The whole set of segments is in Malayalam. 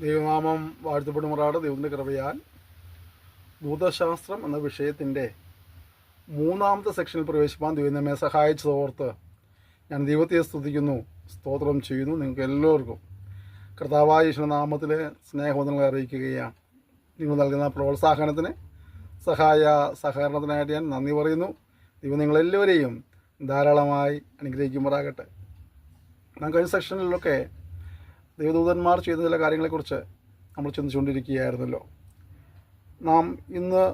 ദൈവനാമം വാഴ്ത്തപ്പെടുമാറാട്. ദൈവത്തിൻ്റെ കൃപയാൽ ഭൂതശാസ്ത്രം എന്ന വിഷയത്തിൻ്റെ മൂന്നാമത്തെ സെക്ഷനിൽ പ്രവേശിപ്പാൻ ദൈവം നമ്മെ സഹായിച്ചതോർത്ത് ഞാൻ ദൈവത്തെ സ്തുതിക്കുന്നു, സ്തോത്രം ചെയ്യുന്നു. നിങ്ങൾക്ക് എല്ലാവർക്കും കർത്താവായ ഈശ്വരനാമത്തിൽ സ്നേഹവന്ദനങ്ങളെ അറിയിക്കുകയാണ്. നിങ്ങൾ നൽകുന്ന പ്രോത്സാഹനത്തിന് സഹകരണത്തിനായിട്ട് ഞാൻ നന്ദി പറയുന്നു. ദൈവം നിങ്ങളെല്ലാവരെയും ധാരാളമായി അനുഗ്രഹിക്കുമാറാകട്ടെ. ഞാൻ കഴിഞ്ഞ സെക്ഷനിലൊക്കെ ദൈവദൂതന്മാർ ചെയ്ത ചില കാര്യങ്ങളെക്കുറിച്ച് നമ്മൾ ചിന്തിച്ചുകൊണ്ടിരിക്കുകയായിരുന്നല്ലോ. നാം ഇന്ന്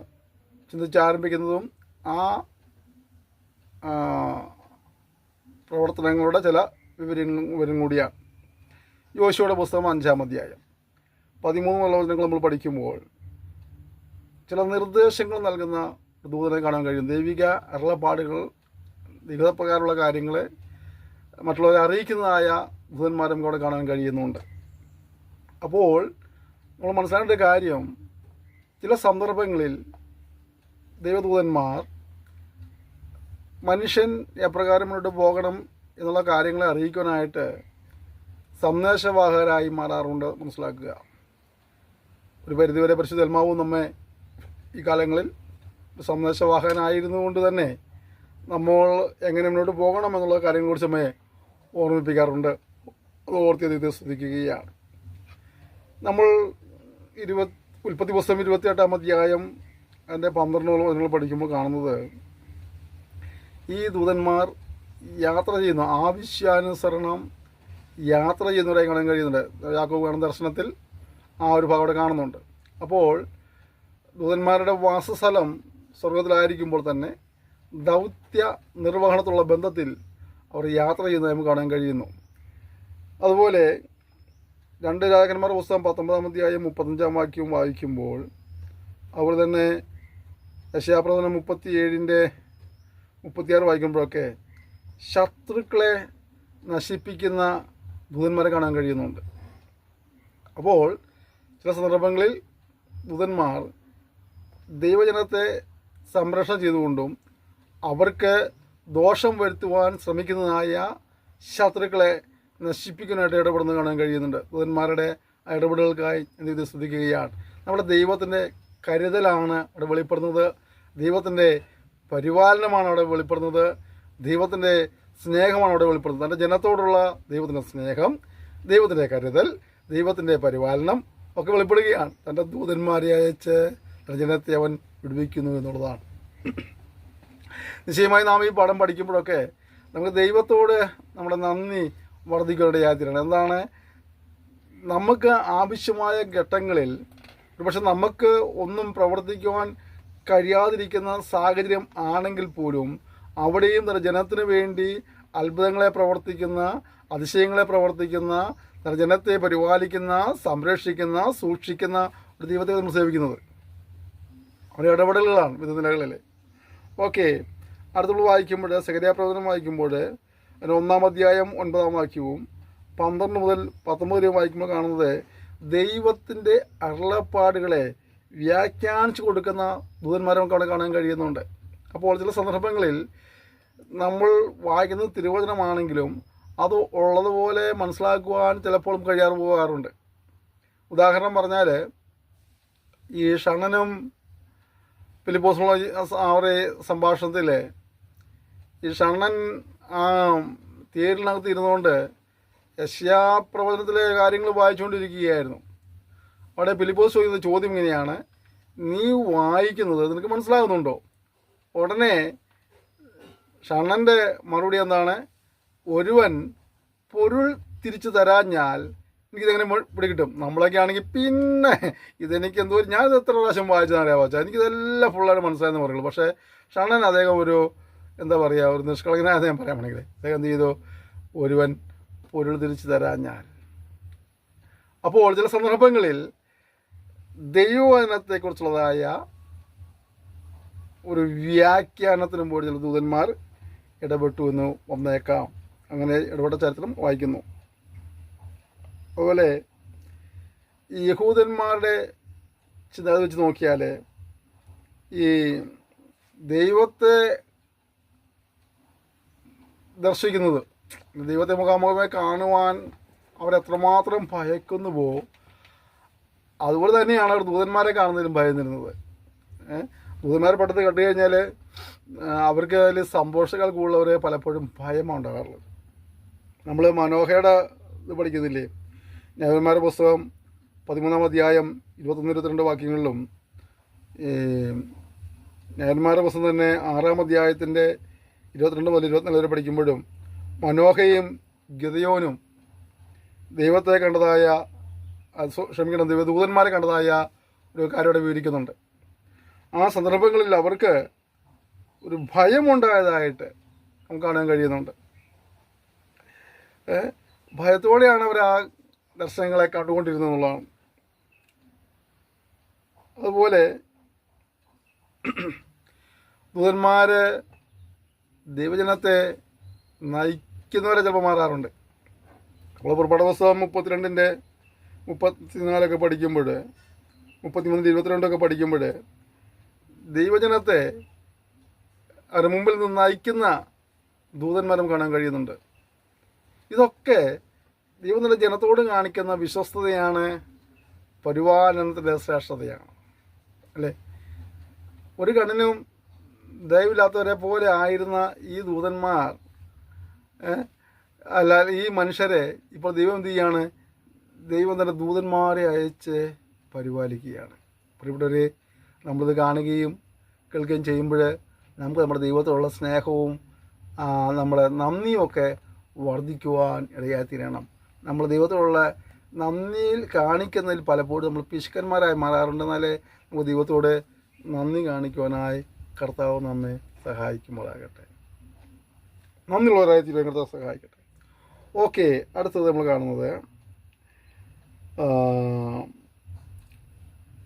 ചിന്തിച്ചാരംഭിക്കുന്നതും ആ പ്രവർത്തനങ്ങളുടെ ചില വിവരം കൂടിയാണ്. യോശുവയുടെ പുസ്തകം 5-ാം അധ്യായം 13 വചനങ്ങൾ നമ്മൾ പഠിക്കുമ്പോൾ ചില നിർദ്ദേശങ്ങൾ നൽകുന്ന ദൂതനെ കാണാൻ കഴിയും. ദൈവിക അരുളപ്പാടുകൾ, ദൈവപ്രകാരമുള്ള കാര്യങ്ങളെ മറ്റുള്ളവരെ അറിയിക്കുന്നതായ ദൂതന്മാരെ നമുക്ക് അവിടെ കാണാൻ കഴിയുന്നുണ്ട്. അപ്പോൾ നമ്മൾ മനസ്സിലാക്കേണ്ട കാര്യം, ചില സന്ദർഭങ്ങളിൽ ദൈവദൂതന്മാർ മനുഷ്യൻ എപ്രകാരം മുന്നോട്ട് പോകണം എന്നുള്ള കാര്യങ്ങളെ അറിയിക്കാനായിട്ട് സന്ദേശവാഹകരായി മാറാറുണ്ട്. മനസ്സിലാക്കുക, ഒരു പരിധിവരെ പരിശുദ്ധ ആത്മാവും നമ്മെ ഈ കാലങ്ങളിൽ സന്ദേശവാഹകനായിരുന്നു കൊണ്ട് തന്നെ നമ്മൾ എങ്ങനെ മുന്നോട്ട് പോകണം എന്നുള്ള കാര്യങ്ങളെക്കുറിച്ച് നമ്മെ ഓർമ്മിപ്പിക്കാറുണ്ട്. അത് ഓർത്തി ദൈവത്തെ സ്തുതിക്കുകയാണ്. നമ്മൾ ഉൽപ്പത്തി പുസ്തകം 28-ാം അധ്യായം അതിൻ്റെ 12 വചനങ്ങൾ പഠിക്കുമ്പോൾ കാണുന്നത്, ഈ ദൂതന്മാർ യാത്ര ചെയ്യുന്നു, ആവശ്യാനുസരണം യാത്ര ചെയ്യുന്നവരായി കാണാൻ കഴിയുന്നുണ്ട്. യാക്കോബ് കാണുന്ന ദർശനത്തിൽ ആ ഒരു ഭാഗം അവിടെ കാണുന്നുണ്ട്. അപ്പോൾ ദൂതന്മാരുടെ വാസസ്ഥലം സ്വർഗത്തിലായിരിക്കുമ്പോൾ തന്നെ ദൗത്യ നിർവഹണത്തിലുള്ള ബന്ധത്തിൽ അവർ യാത്ര ചെയ്യുന്നത് നമുക്ക് കാണാൻ കഴിയുന്നു. അതുപോലെ 2 രാജാക്കന്മാരുടെ പുസ്തകം 19-ാം അധ്യായം 35-ാം വാക്യവും വായിക്കുമ്പോൾ അതുപോലെ തന്നെ യെശയ്യാപ്രവചനം 37-36 വായിക്കുമ്പോഴൊക്കെ ശത്രുക്കളെ നശിപ്പിക്കുന്ന ദൂതന്മാരെ കാണാൻ കഴിയുന്നുണ്ട്. അപ്പോൾ ചില സന്ദർഭങ്ങളിൽ ദൂതന്മാർ ദൈവജനത്തെ സംരക്ഷണം ചെയ്തുകൊണ്ടും അവർക്ക് ദോഷം വരുത്തുവാൻ ശ്രമിക്കുന്നതായ ശത്രുക്കളെ നശിപ്പിക്കാനായിട്ട് ഇടപെടുന്നത് കാണാൻ കഴിയുന്നുണ്ട്. ദൂതന്മാരുടെ ഇടപെടലുകൾക്കായി എന്ത് സ്തുതിക്കുകയാണ്. നമ്മുടെ ദൈവത്തിൻ്റെ കരുതലാണ് അവിടെ വെളിപ്പെടുന്നത്, ദൈവത്തിൻ്റെ പരിപാലനമാണ് അവിടെ വെളിപ്പെടുന്നത്, ദൈവത്തിൻ്റെ സ്നേഹമാണ് അവിടെ വെളിപ്പെടുന്നത്. തൻ്റെ ജനത്തോടുള്ള ദൈവത്തിൻ്റെ സ്നേഹം, ദൈവത്തിൻ്റെ കരുതൽ, ദൈവത്തിൻ്റെ പരിപാലനം ഒക്കെ വെളിപ്പെടുകയാണ്. തൻ്റെ ദൂതന്മാരെ അയച്ച് തൻ്റെ ജനത്തെ അവൻ വിടുവിക്കുന്നു എന്നുള്ളതാണ്. നിശ്ചയമായി നാം ഈ പാഠം പഠിക്കുമ്പോഴൊക്കെ നമുക്ക് ദൈവത്തോട് നമ്മുടെ നന്ദി വർദ്ധിക്കാനിടയായിത്തീരണം. എന്താണ്, നമുക്ക് ആവശ്യമായ ഘട്ടങ്ങളിൽ പക്ഷെ നമുക്ക് ഒന്നും പ്രവർത്തിക്കുവാൻ കഴിയാതിരിക്കുന്ന സാഹചര്യം ആണെങ്കിൽ പോലും അവിടെയും തൻ്റെ ജനത്തിന് വേണ്ടി അത്ഭുതങ്ങളെ പ്രവർത്തിക്കുന്ന, അതിശയങ്ങളെ പ്രവർത്തിക്കുന്ന, തൻ്റെ ജനത്തെ പരിപാലിക്കുന്ന, സംരക്ഷിക്കുന്ന, സൂക്ഷിക്കുന്ന ഒരു ദൈവത്തെ നമ്മൾ സേവിക്കുന്നത്. അവരുടെ ഇടപെടലുകളാണ് വിവിധ നിലകളിൽ. ഓക്കെ, അടുത്തുള്ള വായിക്കുമ്പോൾ സെഖര്യാ പ്രവചനം വായിക്കുമ്പോൾ അതിന് 1-ാം അധ്യായം 9-ാം വാക്യവും 12 മുതൽ 19 വരെ വായിക്കുമ്പോൾ കാണുന്നത് ദൈവത്തിൻ്റെ അരുളപ്പാടുകളെ വ്യാഖ്യാനിച്ചു കൊടുക്കുന്ന ദൂതന്മാരെ നമുക്ക് അവിടെ കാണാൻ കഴിയുന്നുണ്ട്. അപ്പോൾ ചില സന്ദർഭങ്ങളിൽ നമ്മൾ വായിക്കുന്നത് തിരുവചനമാണെങ്കിലും അത് ഉള്ളതുപോലെ മനസ്സിലാക്കുവാൻ ചിലപ്പോൾ കഴിയാതെ പോകാറുണ്ട്. ഉദാഹരണം പറഞ്ഞാൽ, ഈ ഷണ്ണനും ഫിലിപ്പോസുള്ള അവരുടെ സംഭാഷണത്തിൽ ഈ ഷണ്ണൻ ആ തേരിനകത്ത് ഇരുന്നുകൊണ്ട് യെശയ്യാപ്രവചനത്തിലെ കാര്യങ്ങൾ വായിച്ചുകൊണ്ടിരിക്കുകയായിരുന്നു. അവിടെ ഫിലിപ്പോസ് ചോദിക്കുന്ന ചോദ്യം ഇങ്ങനെയാണ്, നീ വായിക്കുന്നത് നിനക്ക് മനസ്സിലാകുന്നുണ്ടോ? ഉടനെ ഷണ്ണൻ്റെ മറുപടി എന്താണ്, ഒരുവൻ പൊരുൾ തിരിച്ചു തരാഞ്ഞാൽ എനിക്കിതെങ്ങനെ പിടികിട്ടും? നമ്മളൊക്കെ ആണെങ്കിൽ പിന്നെ ഇതെനിക്ക് എന്തോ, ഞാനിത് എത്ര പ്രാവശ്യം വായിച്ചതറിയാൻ വെച്ചാൽ എനിക്കിതെല്ലാം ഫുള്ളായിട്ട് മനസ്സിലായെന്ന് പറയുള്ളൂ. പക്ഷേ ഷണ്ണൻ അദ്ദേഹം ഒരു എന്താ പറയുക, ഒരു നിഷ്കളങ്കനായ അദ്ദേഹം പറയാൻ വേണമെങ്കിൽ അദ്ദേഹം എന്ത് ചെയ്തു, ഒരുവൻ പൊരുൾ തിരിച്ചു തരാഞ്ഞാൽ. അപ്പോൾ ചില സന്ദർഭങ്ങളിൽ ദൈവവചനത്തെക്കുറിച്ചുള്ളതായ ഒരു വ്യാഖ്യാനത്തിനും പോലും ചില ദൂതന്മാർ ഇടപെട്ടു എന്ന് വന്നേക്കാം. അങ്ങനെ ഇടപെട്ട ചരിത്രം വായിക്കുന്നു. അതുപോലെ ഈ യഹൂദന്മാരുടെ ചിന്ത വെച്ച് നോക്കിയാൽ ഈ ദൈവത്തെ ദർശിക്കുന്നത്, ദൈവത്തെ മുഖാമുഖമായി കാണുവാൻ അവരെത്രമാത്രം ഭയക്കുന്നുവോ അതുപോലെ തന്നെയാണ് അവർ ദൂതന്മാരെ കാണുന്നതിലും ഭയന്നിരുന്നത്. ദൂതന്മാരെ പെട്ടെന്ന് കണ്ടു കഴിഞ്ഞാൽ അവർക്ക് അതിൽ സന്തോഷങ്ങൾ കൂടുതലവരെ പലപ്പോഴും ഭയമാണ് ഉണ്ടാകാറുള്ളത്. നമ്മൾ മനോഹയുടെ ഇത് പഠിക്കുന്നില്ലേ, ന്യായന്മാരുടെ പുസ്തകം 13-ാം അധ്യായം 21-22 വാക്യങ്ങളിലും ന്യായന്മാരുടെ പുസ്തകം തന്നെ 6-ാം അധ്യായത്തിൻ്റെ 22 മുതൽ 24 വരെ പഠിക്കുമ്പോഴും മനോഹയും ഗിദെയോനും ദൈവത്തെ കണ്ടതായ ദൂതന്മാരെ കണ്ടതായ ഒരു കാര്യം ഇവിടെ വിവരിക്കുന്നുണ്ട്. ആ സന്ദർഭങ്ങളിൽ അവർക്ക് ഒരു ഭയമുണ്ടായതായിട്ട് നമുക്ക് കാണാൻ കഴിയുന്നുണ്ട്. ഭയത്തോടെയാണ് അവർ ആ ദർശനങ്ങളെ കണ്ടുകൊണ്ടിരുന്നത് എന്നുള്ളതാണ്. അതുപോലെ ദൂതന്മാർ ദൈവജനത്തെ നയിക്കുന്നവരെ ചിലപ്പോൾ മാറാറുണ്ട്. നമ്മൾ പുറപ്പാട് പുസ്തകം 32-ന്റെ 34 പഠിക്കുമ്പോൾ 33-22 പഠിക്കുമ്പോൾ ദൈവജനത്തെ അവരുടെ മുമ്പിൽ നിന്ന് നയിക്കുന്ന ദൂതന്മാരും കാണാൻ കഴിയുന്നുണ്ട്. ഇതൊക്കെ ദൈവം തന്റെ ജനത്തോട് കാണിക്കുന്ന വിശ്വസ്തതയാണ്, പരിപാലനത്തിൻ്റെ ശ്രേഷ്ഠതയാണ്, അല്ലേ? ഒരു കണ്ണിനും ദയവില്ലാത്തവരെ പോലെ ആയിരുന്ന ഈ ദൂതന്മാർ അല്ല ഈ മനുഷ്യരെ ഇപ്പോൾ ദൈവം എന്ത് ചെയ്യാണ്? ദൈവം തന്റെ ദൂതന്മാരെ അയച്ച് പരിപാലിക്കുകയാണ്. പ്രിയപ്പെട്ടവരെ, നമ്മളിത് കാണുകയും കേൾക്കുകയും ചെയ്യുമ്പോൾ നമുക്ക് നമ്മുടെ ദൈവത്തോടുള്ള സ്നേഹവും നമ്മുടെ നന്ദിയുമൊക്കെ വർദ്ധിക്കുവാൻ ഇടയായിത്തീരണം. നമ്മൾ ദൈവത്തോടുള്ള നന്ദിയിൽ കാണിക്കുന്നതിൽ പലപ്പോഴും നമ്മൾ പിശുക്കന്മാരായി മാറാറുണ്ട്. എന്നാലേ നമുക്ക് ദൈവത്തോട് നന്ദി കാണിക്കുവാനായി കർത്താവ് നമ്മെ സഹായിക്കുമ്പോഴാകട്ടെ. നന്ദിയുള്ളവരായി തീരുവാൻ കർത്താവ് സഹായിക്കട്ടെ. ഓക്കെ, അടുത്തത് നമ്മൾ കാണുന്നത്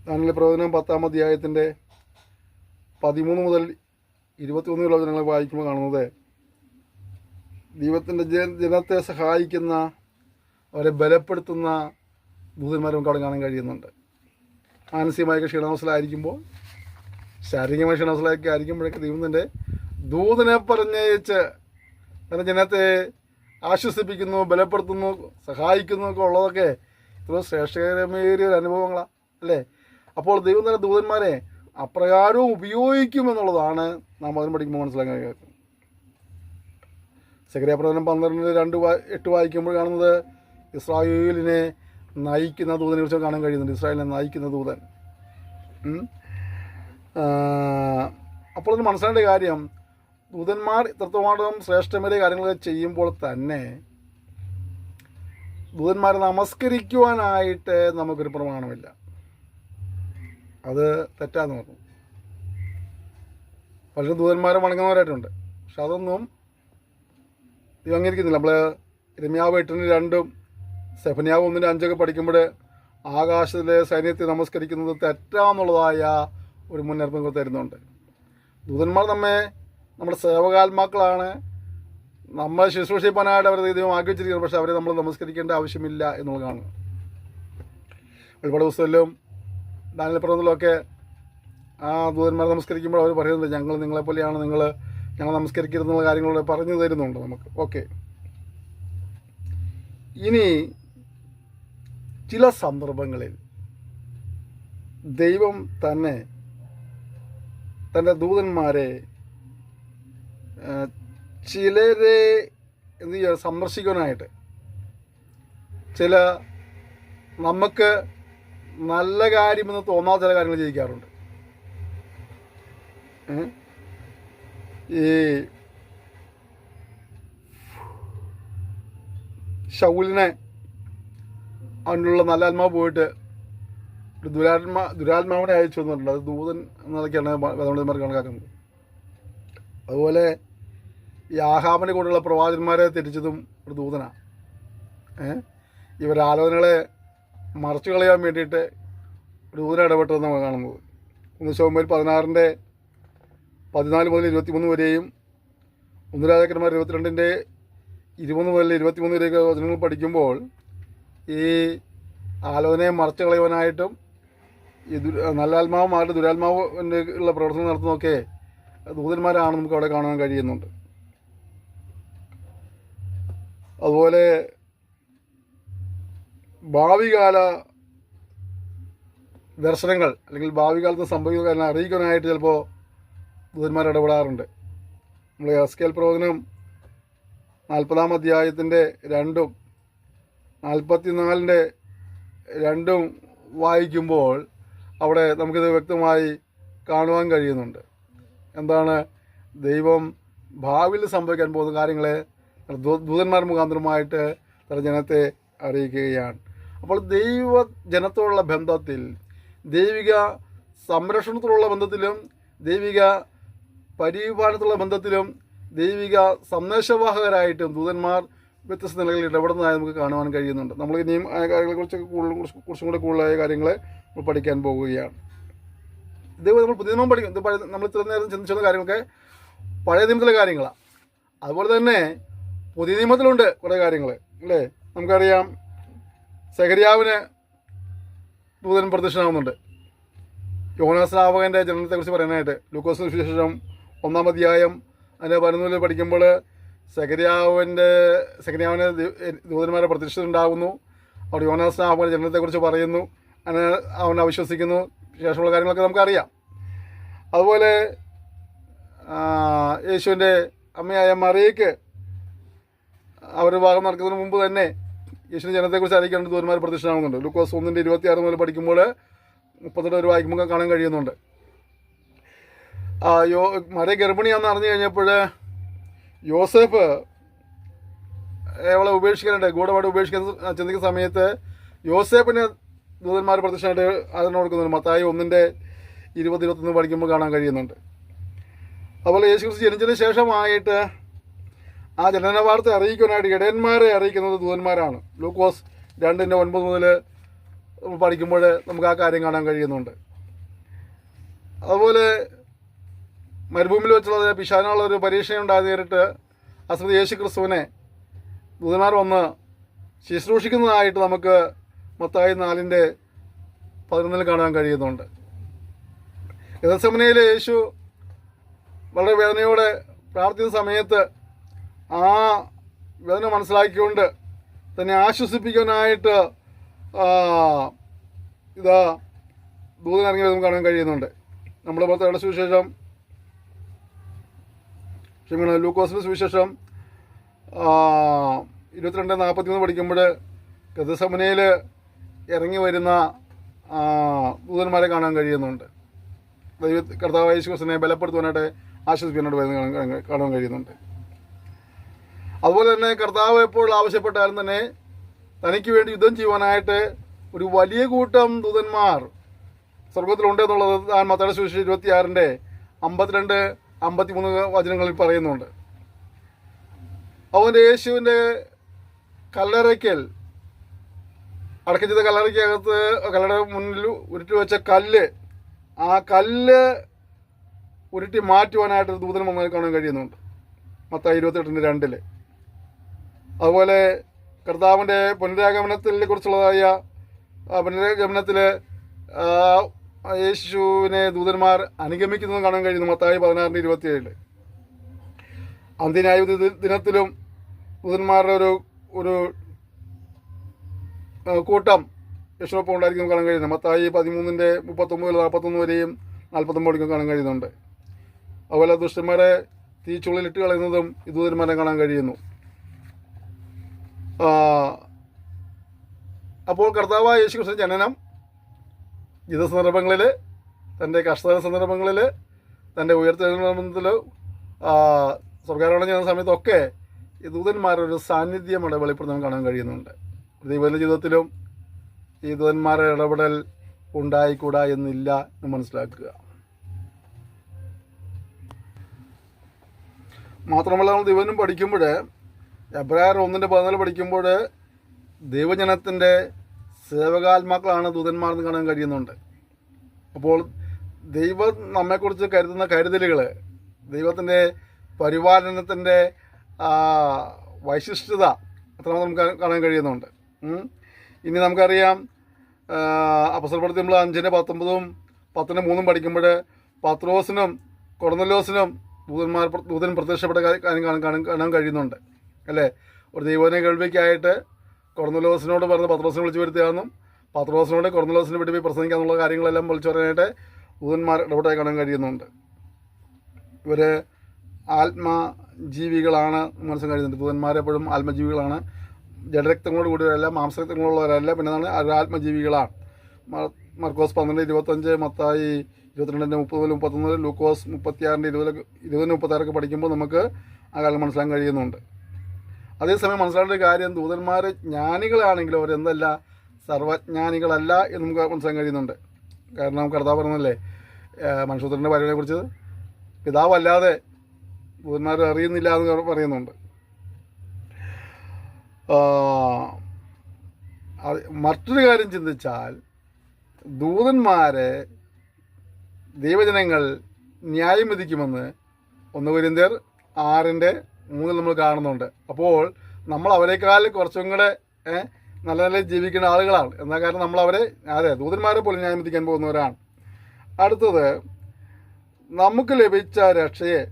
ദാനിയേൽ പ്രവചനം 10-ാം അധ്യായത്തിൻ്റെ 13 മുതൽ 21 വചനങ്ങൾ വായിക്കുമ്പോൾ കാണുന്നത് ദൈവത്തിൻ്റെ ജനത്തെ സഹായിക്കുന്ന, അവരെ ബലപ്പെടുത്തുന്ന ദൂതന്മാരും നമുക്ക് അവിടെ കാണാൻ കഴിയുന്നുണ്ട്. മാനസികമായ ക്ഷീണാവസ്ഥയിലായിരിക്കുമ്പോൾ, ശാരീരികമായ ക്ഷീണാവസ്ഥയിലൊക്കെ ആയിരിക്കുമ്പോഴൊക്കെ ദൈവത്തിൻ്റെ ദൂതനെ പറഞ്ഞയച്ച് തൻ്റെ ജനത്തെ ആശ്വസിപ്പിക്കുന്നു, ബലപ്പെടുത്തുന്നു, സഹായിക്കുന്നു ഒക്കെ ഉള്ളതൊക്കെ ഇത്ര ശ്രേഷ്ഠകരമേറിയ ഒരു അനുഭവങ്ങളാണ്, അല്ലേ? അപ്പോൾ ദൈവം തന്നെ ദൂതന്മാരെ അപ്രകാരവും ഉപയോഗിക്കുമെന്നുള്ളതാണ് നാം അതിന് പഠിക്കുമ്പോൾ മനസ്സിലാക്കാൻ കഴിയുന്നത്. സെഖര്യാ പ്രവചനം 12:2-8 വായിക്കുമ്പോൾ കാണുന്നത് ഇസ്രായേലിനെ നയിക്കുന്ന ദൂതനെ കുറിച്ച് കാണാൻ കഴിയുന്നുണ്ട്. ഇസ്രായേലിനെ നയിക്കുന്ന ദൂതൻ. അപ്പോൾ അത് മനസ്സിലാക്കേണ്ട കാര്യം, ദൂതന്മാർ ഇത്രത്തോളം ശ്രേഷ്ഠമേറിയ കാര്യങ്ങൾ ചെയ്യുമ്പോൾ തന്നെ ദൂതന്മാരെ നമസ്കരിക്കുവാനായിട്ട് നമുക്കൊരു പ്രമാണമില്ല. അത് തെറ്റാന്ന് പറഞ്ഞു. പലരും ദൂതന്മാരെ വണങ്ങുന്നവരായിട്ടുണ്ട്. പക്ഷെ അതൊന്നും ദൈവം അംഗീകരിക്കുന്നില്ല. നമ്മൾ യിരെമ്യാവ് 8:2 സെഫന്യാവ് 1:5 പഠിക്കുമ്പോൾ ആകാശത്തിലെ സൈന്യത്തെ നമസ്കരിക്കുന്നത് തെറ്റാന്നുള്ളതായ ഒരു മുന്നറിയിപ്പ് തരുന്നുണ്ട്. ദൂതന്മാർ നമ്മുടെ സേവകാത്മാക്കളാണ്, നമ്മൾ ശുശ്രൂഷിപ്പാനായിട്ട് അവരെ ദൈവം ആക്കി വെച്ചിരിക്കുന്നത്. പക്ഷെ അവരെ നമ്മൾ നമസ്കരിക്കേണ്ട ആവശ്യമില്ല എന്നുള്ളതാണ്. ഒരുപാട് പുസ്തകത്തിലും ദാനിയേൽ പ്രവചനത്തിലൊക്കെ ആ ദൂതന്മാരെ നമസ്കരിക്കുമ്പോൾ അവർ പറയുന്നത് ഞങ്ങൾ നിങ്ങളെപ്പോലെയാണ്, ഞങ്ങൾ നമസ്കരിക്കരുതെന്നുള്ള കാര്യങ്ങളോട് പറഞ്ഞു തരുന്നുണ്ട് നമുക്ക്. ഓക്കെ, ഇനി ചില സന്ദർഭങ്ങളിൽ ദൈവം തന്നെ തൻ്റെ ദൂതന്മാരെ ചിലരെ എന്ത് ചെയ്യുക, സന്ദർശിക്കാനായിട്ട് ചില നമുക്ക് നല്ല കാര്യമെന്ന് തോന്നാത്ത ചില കാര്യങ്ങൾ ചെയ്യിക്കാറുണ്ട്. ഈ ശൗലിനെ അവനുള്ള നല്ല ആത്മാവ് പോയിട്ട് ഒരു ദുരാത്മാവിനെ അയച്ചു വന്നിട്ടുണ്ട്. അത് ദൂതൻ എന്നൊക്കെയാണ് വേദപണ്ഡിതന്മാർ കണക്കാക്കുന്നത്. അതുപോലെ ഈ ആഹാബിൻ്റെ കൂടെയുള്ള പ്രവാചകന്മാരെ തെറ്റിച്ചതും ഒരു ദൂതനാണ്. ഇവർ ആലോചനകളെ മറച്ചു കളയാൻ വേണ്ടിയിട്ട് ഒരു ദൂതൻ ഇടപെട്ടതെന്ന് നമ്മൾ കാണുന്നത്. 1 ശമൂവേൽ 16:14 മുതൽ 23 വരെയും 1 രാജാക്കന്മാർ 22:20 മുതൽ 23 വരെയൊക്കെ വചനങ്ങൾ പഠിക്കുമ്പോൾ ഈ ആലോചനയെ മറച്ചു കളയുവാനായിട്ടും ഈ നല്ല ആത്മാവുമായിട്ട് ദുരാത്മാവിൻ്റെ ഉള്ള പ്രവർത്തനം നടത്തുന്നതൊക്കെ ദൂതന്മാരാണ് നമുക്ക് അവിടെ കാണാൻ കഴിയുന്നുണ്ട്. അതുപോലെ ഭാവികാല ദർശനങ്ങൾ അല്ലെങ്കിൽ ഭാവി കാലത്ത് സംഭവിക്കുന്ന കാര്യം അറിയിക്കാനായിട്ട് ചിലപ്പോൾ ദൂതന്മാർ ഇടപെടാറുണ്ട്. നമ്മൾ എസ്കേൽ പ്രവചനം 40-ാം അധ്യായത്തിൻ്റെ 2-ഉം 44-ൻ്റെ 2-ഉം വായിക്കുമ്പോൾ അവിടെ നമുക്കിത് വ്യക്തമായി കാണുവാൻ കഴിയുന്നുണ്ട്. എന്താണ്? ദൈവം ഭാവിയിൽ സംഭവിക്കാൻ പോകുന്ന കാര്യങ്ങളെ ദൂതന്മാർ മുഖാന്തരമായിട്ട് തന്റെ ജനത്തെ അറിയിക്കുകയാണ്. അപ്പോൾ ദൈവ ജനത്തോടുള്ള ബന്ധത്തിൽ, ദൈവിക സംരക്ഷണത്തിലുള്ള ബന്ധത്തിലും, ദൈവിക പരിപാലനത്തിലുള്ള ബന്ധത്തിലും, ദൈവിക സന്ദേശവാഹകരായിട്ടും ദൂതന്മാർ വ്യത്യസ്ത നിലകളിൽ ഇടപെടുന്നതായി നമുക്ക് കാണുവാൻ കഴിയുന്നുണ്ട്. നമ്മൾ ഇനിയും ആ കാര്യങ്ങളെക്കുറിച്ച് കുറച്ചും കൂടെ കൂടുതലായ കാര്യങ്ങളെ നമ്മൾ പഠിക്കാൻ പോവുകയാണ്. ഇതേപോലെ നമ്മൾ പുതിയ നിയമം പഠിക്കും. നമ്മൾ ഇത്ര നേരം ചിന്തിച്ചുള്ള കാര്യങ്ങളൊക്കെ പഴയ നിയമത്തിലെ കാര്യങ്ങളാണ്. അതുപോലെ തന്നെ പുതിയ നിയമത്തിലുണ്ട് കുറേ കാര്യങ്ങൾ, അല്ലേ? നമുക്കറിയാം, സെഖര്യാവിന് ദൂതൻ പ്രത്യക്ഷനാവുന്നുണ്ട്. യോനാ സ്നാപകൻ്റെ ജനനത്തെക്കുറിച്ച് പറയാനായിട്ട് ലൂക്കോസ് സുവിശേഷം 1-ാം അധ്യായം അതിൻ്റെ 11 പഠിക്കുമ്പോൾ സെഖര്യാവിന് ദൂതന്മാരെ പ്രത്യക്ഷതയുണ്ടാകുന്നു. അവിടെ യോനാ സ്നാപകൻ്റെ ജനനത്തെക്കുറിച്ച് പറയുന്നു, അവനെ അവിശ്വസിക്കുന്നു. ശേഷമുള്ള കാര്യങ്ങളൊക്കെ നമുക്കറിയാം. അതുപോലെ യേശുവിൻ്റെ അമ്മയായ മറിയയ്ക്ക് അവർ വിവാഹം നടക്കുന്നതിന് മുമ്പ് തന്നെ യേശുവിൻ്റെ ജനനത്തെക്കുറിച്ച് അറിയിക്കാണ്ട് ദൂതന്മാർ പ്രത്യക്ഷനാകുന്നുണ്ട്. ലൂക്കോസ് 1:26 മുതൽ പഠിക്കുമ്പോൾ 38 വരെ വായിക്കുമ്പോൾ കാണാൻ കഴിയുന്നുണ്ട്. മറിയ ഗർഭിണിയാണെന്ന് അറിഞ്ഞു കഴിഞ്ഞപ്പോൾ യോസേഫ് അവളെ ഉപേക്ഷിക്കാനായിട്ട് ഗൂഢമായിട്ട് ഉപേക്ഷിക്കാൻ ചിന്തിക്കുന്ന സമയത്ത് യോസേഫിന് ദൂതന്മാർ പ്രത്യക്ഷമായിട്ട് അതിന് കൊടുക്കുന്നുണ്ട്. മത്തായി 1:20-21 പഠിക്കുമ്പോൾ കാണാൻ കഴിയുന്നുണ്ട്. അതുപോലെ യേശുക്രിസ്തു ജനിച്ചതിന് ശേഷമായിട്ട് ആ ജനന വാർത്ത അറിയിക്കാനായിട്ട് ഇടയന്മാരെ അറിയിക്കുന്നത് ദൂതന്മാരാണ്. ലൂക്കോസ് 2:9 മുതൽ പഠിക്കുമ്പോൾ നമുക്ക് ആ കാര്യം കാണാൻ കഴിയുന്നുണ്ട്. അതുപോലെ മരുഭൂമിയിൽ വെച്ചുള്ള പിശാചിനുള്ളൊരു പരീക്ഷയുണ്ടായി നേരിട്ട് അസമയത്ത് യേശുക്രിസ്തുവിനെ ദൂതന്മാർ വന്ന് ശുശ്രൂഷിക്കുന്നതായിട്ട് നമുക്ക് മത്തായി 4:11 കാണാൻ കഴിയുന്നുണ്ട്. ഗെത്സമനയിൽ യേശു വളരെ വേദനയോടെ പ്രാർത്ഥിക്കുന്ന സമയത്ത് ആ വേദന മനസ്സിലാക്കിക്കൊണ്ട് തന്നെ ആശ്വസിപ്പിക്കാനായിട്ട് ഇതാ ദൂതൻ ഇറങ്ങിയതും കാണാൻ കഴിയുന്നുണ്ട്. നമ്മുടെ മത്തായിയുടെ സുവിശേഷം, ലൂക്കോസിൻ്റെ സുവിശേഷം 22:43 പഠിക്കുമ്പോൾ ഗെത്സമനയിൽ ഇറങ്ങി വരുന്ന ദൂതന്മാരെ കാണാൻ കഴിയുന്നുണ്ട്. കർത്താവായ യേശുക്രിസ്തുവിനെ ബലപ്പെടുത്തുവാനായിട്ട് ആശ്വസിപ്പിക്കാനായിട്ട് വരുന്ന കാണാൻ കഴിയുന്നുണ്ട്. അതുപോലെ തന്നെ കർത്താവ് എപ്പോൾ ആവശ്യപ്പെട്ടാലും തന്നെ തനിക്ക് വേണ്ടി യുദ്ധം ചെയ്യുവാനായിട്ട് ഒരു വലിയ കൂട്ടം ദൂതന്മാർ സ്വർഗത്തിലുണ്ട് എന്നുള്ളത് താൻ മത്തായിയുടെ സുവിശേഷം 26:52-53 വചനങ്ങളിൽ പറയുന്നുണ്ട്. അതുകൊണ്ട് യേശുവിൻ്റെ കല്ലറയ്ക്കൽ അടക്കം ചെയ്ത കല്ലറയ്ക്കകത്ത് കല്ലറയുടെ മുന്നിൽ ഉരുട്ടി വെച്ച കല്ല്, ആ കല്ല് ഉരുട്ടി മാറ്റുവാനായിട്ട് ദൂതൻ വന്നാൽ കാണാൻ കഴിയുന്നുണ്ട് മത്തായി 28:2. അതുപോലെ കർത്താവിൻ്റെ പുനരാഗമനത്തിനെ കുറിച്ചുള്ളതായ പുനരാഗമനത്തിൽ യേശുവിനെ ദൂതന്മാർ അനുഗമിക്കുന്നത് കാണാൻ കഴിയുന്നു മത്തായി 16:27. അന്ത്യന്യായ ദിനത്തിലും ദൂതന്മാരുടെ ഒരു കൂട്ടം യേശുവൊപ്പം ഉണ്ടായിരിക്കും കാണാൻ കഴിയുന്നത് മത്തായി 13:39-41 വരെയും 49 കാണാൻ കഴിയുന്നുണ്ട്. അതുപോലെ ദുഷ്ടന്മാരെ തീച്ചുള്ളിലിട്ട് കളയുന്നതും ഈ ദൂതന്മാരെ കാണാൻ കഴിയുന്നു. അപ്പോൾ കർത്താവായ യേശുക്രിസ്തു ജനനം, യുദ്ധ സന്ദർഭങ്ങളിൽ, തൻ്റെ കഷ്ടത സന്ദർഭങ്ങളിൽ, തൻ്റെ ഉയർത്തെഴുന്നേൽപ്പിൽ, സ്വർഗ്ഗാരോഹണം ചെയ്യുന്ന സമയത്തൊക്കെ ഈ ദൂതന്മാരൊരു സാന്നിധ്യം അവിടെ വെളിപ്പെടുത്താൻ കാണാൻ കഴിയുന്നുണ്ട്. ദൈവത്തിൻ്റെ ജീവിതത്തിലും ഈ ദൂതന്മാരുടെ ഇടപെടൽ ഉണ്ടായിക്കൂടാ എന്നില്ല എന്ന് മനസ്സിലാക്കുക. മാത്രമല്ല, നമ്മൾ ദൈവനും പഠിക്കുമ്പോൾ എബ്രായർ 1:14 പഠിക്കുമ്പോൾ ദൈവജനത്തിൻ്റെ സേവകാത്മാക്കളാണ് ദൂതന്മാർ എന്ന് കാണാൻ കഴിയുന്നുണ്ട്. അപ്പോൾ ദൈവം നമ്മെക്കുറിച്ച് കരുതുന്ന കരുതലുകൾ, ദൈവത്തിൻ്റെ പരിപാലനത്തിൻ്റെ വൈശിഷ്ട്യത അത്രമാത്രം നമുക്ക് കാണാൻ കഴിയുന്നുണ്ട്. ഇനി നമുക്കറിയാം, അപ്പോസ്തലപ്രവൃത്തി 5:19-10-3 പഠിക്കുമ്പോൾ പത്രോസിനും കൊർന്നല്യോസിനും ദൂതൻ പ്രത്യക്ഷപ്പെട്ട കാര്യം കാണാൻ കഴിയുന്നുണ്ട്, അല്ലേ? ഒരു ദൈവനെ കേൾവിക്കായിട്ട് കൊർന്നല്യോസിനോട് പറഞ്ഞ് പത്രോസിനെ വിളിച്ചു വരുത്തുകയെന്നും പത്രോസിനോട് കൊർന്നേലിയോസിനെ വിട്ട് പോയി പ്രസംഗിക്കുക എന്നുള്ള കാര്യങ്ങളെല്ലാം വിളിച്ചു പറയാനായിട്ട് ദൂതന്മാർ ഇടപെട്ടായി കാണാൻ കഴിയുന്നുണ്ട്. ഇവർ ആത്മജീവികളാണ് മനസ്സിൽ കഴിയുന്നുണ്ട്. ദൂതന്മാരെപ്പോഴും ആത്മജീവികളാണ്. ജഡരക്തങ്ങളോട് കൂടിയവരല്ല, മാംസരക്തങ്ങളുള്ളവരല്ല. പിന്നെ എന്താണ്? അവർ ആത്മജീവികളാണ്. മർക്കോസ് 12:25, മത്തായി 22:30-31, ലൂക്കോസ് 36:20-36 പഠിക്കുമ്പോൾ നമുക്ക് ആ കാലം മനസ്സിലാക്കാൻ കഴിയുന്നുണ്ട്. അതേസമയം മനസ്സിലാക്കേണ്ട ഒരു കാര്യം, ദൂതന്മാർ ജ്ഞാനികളാണെങ്കിലും അവരെന്തല്ല, സർവജ്ഞാനികളല്ല എന്ന് നമുക്ക് മനസ്സിലാക്കാൻ കഴിയുന്നുണ്ട്. കാരണം കർത്താവ് പറഞ്ഞല്ലേ, മനുഷ്യപുത്രൻ്റെ വരവിനെക്കുറിച്ച് പിതാവല്ലാതെ ദൂതന്മാർ അറിയുന്നില്ല എന്ന് പറയുന്നുണ്ട്. മറ്റൊരു കാര്യം ചിന്തിച്ചാൽ, ദൂതന്മാരെ ദൈവജനങ്ങൾ ന്യായം വിധിക്കുമെന്ന് 1 കൊരിന്ത്യർ 6:3 നമ്മൾ കാണുന്നുണ്ട്. അപ്പോൾ നമ്മൾ അവരെക്കാൾ കുറച്ചും കൂടെ നല്ല നല്ല ജീവിക്കുന്ന ആളുകളാണ്. എന്നാൽ കാരണം നമ്മളവരെ ദൂതന്മാരെ പോലും ന്യായം വിധിക്കാൻ പോകുന്നവരാണ്. അടുത്തത്, നമുക്ക് ലഭിച്ച രക്ഷയെ